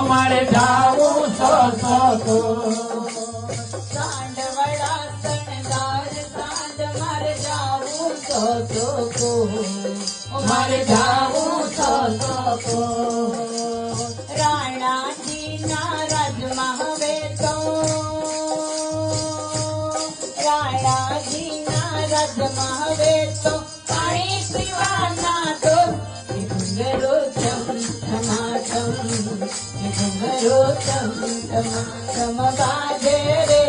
મારે જાવું તો સાંડવડા શણગાર સાંડ મારે જાવું તો મારે જાવું તો રાણાજીના રાજમાં હવે તો રાણાજીના રાજમાં હવે તો પાણી પીવાના તો ઘુંઘરો ચમચમાચમ ઘુંઘરો ચમચમાચમ બાજે રે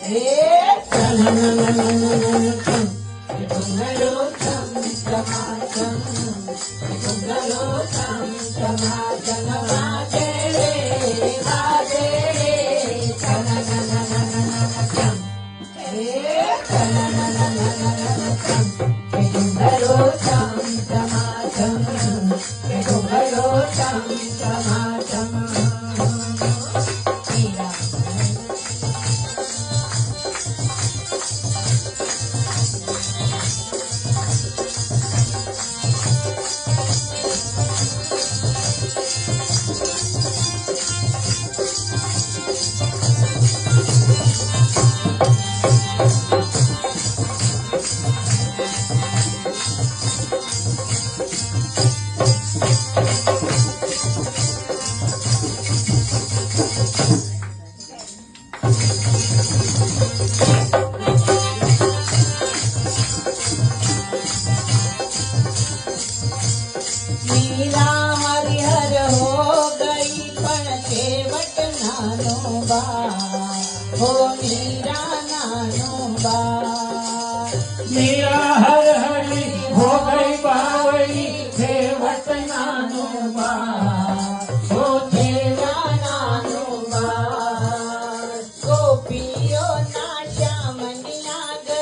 હે ઘુંઘરો ચમચમાચમ ઘુંઘરો ચમચમાચમ બાજે રે मीरा हरिहर हो गई पण केवट नानो बा हो मीरा नानो बा मीरा हर हरी हो गई बावली केवट नानो बा हो तेरा नानो बा गोपियो ना श्यामनिया ग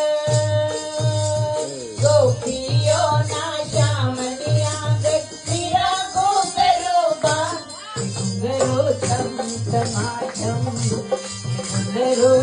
गोपियो ना श्यामनिया ग मीरा घुंघरो बा घुंघरो चमचमाचम घुंघरो